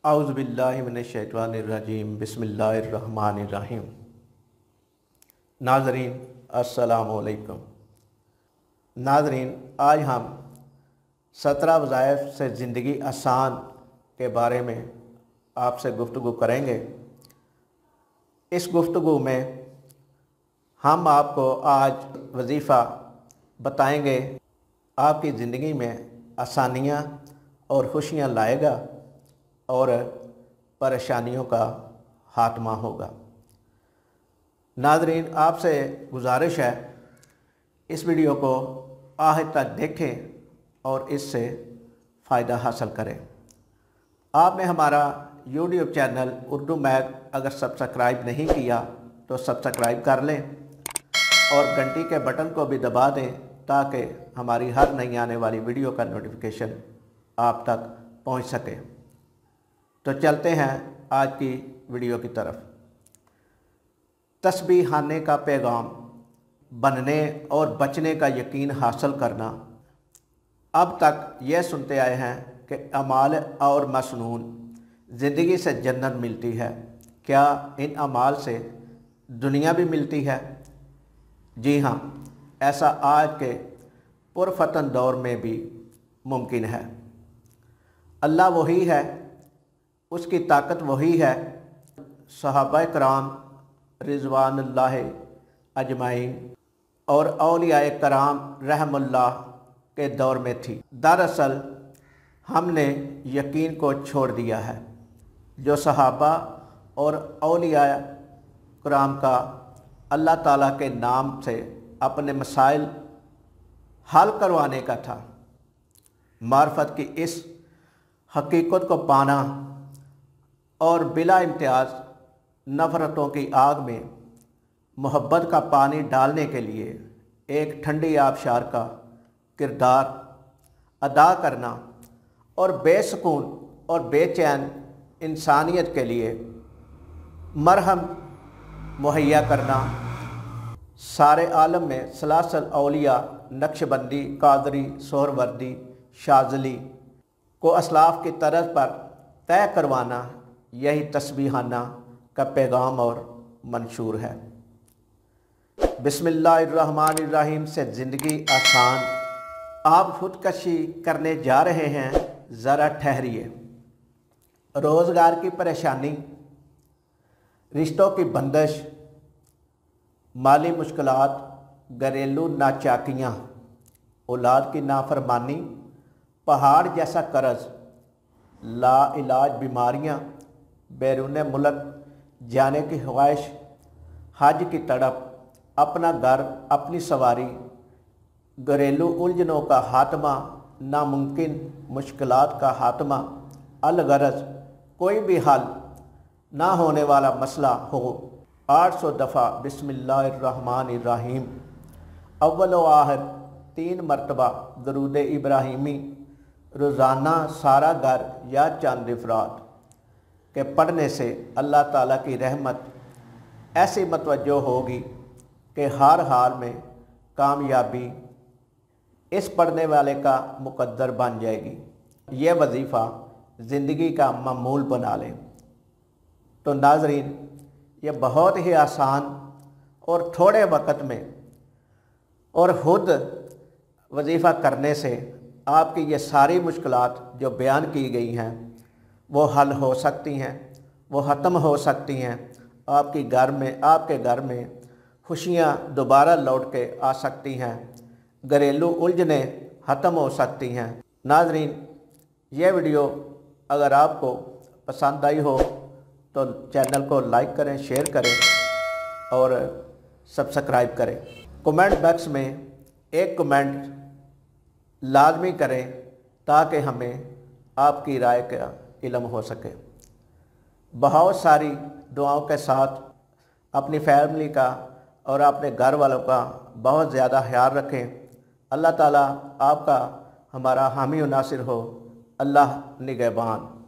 औज़ुबिल्लाहिमिनश्शैतानिर्रजीम बिस्मिल्लाहिर्रहमानिर्रहीम। नाज़रीन अस्सलामु अलैकुम। नाज़रीन, आज हम 17 वज़ाइफ से ज़िंदगी आसान के बारे में आपसे गुफ्तगू करेंगे। इस गुफ्तगू में हम आपको आज वजीफ़ा बताएंगे, आपकी ज़िंदगी में आसानियाँ और खुशियाँ लाएगा और परेशानियों का खात्मा होगा। नाज़रीन, आपसे गुजारिश है, इस वीडियो को आखिर तक देखें और इससे फ़ायदा हासिल करें। आपने हमारा यूट्यूब चैनल उर्दू मैग अगर सब्सक्राइब नहीं किया तो सब्सक्राइब कर लें और घंटी के बटन को भी दबा दें ताकि हमारी हर नई आने वाली वीडियो का नोटिफिकेशन आप तक पहुंच सके। तो चलते हैं आज की वीडियो की तरफ। तस्बीहाने का पैगाम, बनने और बचने का यकीन हासिल करना। अब तक यह सुनते आए हैं कि अमाल और मसनून ज़िंदगी से जन्नत मिलती है। क्या इन अमाल से दुनिया भी मिलती है? जी हाँ, ऐसा आज के पुरफतन दौर में भी मुमकिन है। अल्लाह वही है, उसकी ताकत वही है। सहाबा कराम रिज़वानुल्लाह अजमाइन और औलियाए कराम रहमुल्लाह के दौर में थी। दरअसल हमने यकीन को छोड़ दिया है। जो सहाबा और औलियाए कराम का अल्लाह ताला के नाम से अपने मसाइल हल करवाने का था, मार्फत की इस हकीकत को पाना और बिला इम्तियाज़ नफ़रतों की आग में मोहब्बत का पानी डालने के लिए एक ठंडी आबशार का किरदार अदा करना और बेसुकून और बेचैन इंसानियत के लिए मरहम मुहैया करना। सारे आलम में सलासल औलिया, नक्शबंदी, कादरी, सोहरवर्दी, शाज़ली को असलाफ़ की तरज पर तय करवाना, यही तस्बीहाना का पैगाम और मंशूर है। बिस्मिल्लाहिर्रहमानिर्रहीम से ज़िंदगी आसान। आप खुदकशी करने जा रहे हैं, ज़रा ठहरिए। रोज़गार की परेशानी, रिश्तों की बंदिश, माली मुश्किलात, घरेलू नाचाकियाँ, औलाद की नाफरमानी, पहाड़ जैसा कर्ज, लाइलाज बीमारियाँ, बैरून मुल्क जाने की ख्वाहिश, हज की तड़प, अपना घर, अपनी सवारी, घरेलू उलझनों का खात्मा, नामुमकिन मुश्किलात का खात्मा, अलगरज कोई भी हल ना होने वाला मसला हो। 800 दफ़ा बिस्मिल्लाहिर्रहमानिर्रहीम, अव्वल व आखिर 3 मरतबा दरूद इब्राहिमी रोज़ाना सारा घर या चंद अफराद के पढ़ने से अल्लाह ताला की रहमत ऐसी मतवज्जो होगी कि हर हाल में कामयाबी इस पढ़ने वाले का मुकद्दर बन जाएगी। यह वजीफ़ा ज़िंदगी का मामूल बना लें। तो नाज़रीन, ये बहुत ही आसान और थोड़े वक़्त में और खुद वजीफ़ा करने से आपकी ये सारी मुश्किलात जो बयान की गई हैं वो हल हो सकती हैं, वो ख़त्म हो सकती हैं। आपके घर में खुशियाँ दोबारा लौट के आ सकती हैं, घरेलू उलझनें ख़त्म हो सकती हैं। नाज़रीन, यह वीडियो अगर आपको पसंद आई हो तो चैनल को लाइक करें, शेयर करें और सब्सक्राइब करें। कमेंट बॉक्स में एक कमेंट लाजमी करें ताकि हमें आपकी राय का इल्म हो सके। बहुत सारी दुआओं के साथ अपनी फैमिली का और अपने घर वालों का बहुत ज़्यादा ख्याल रखें। अल्लाह ताला आपका हमारा हामी और नासिर हो। अल्लाह निगहबान।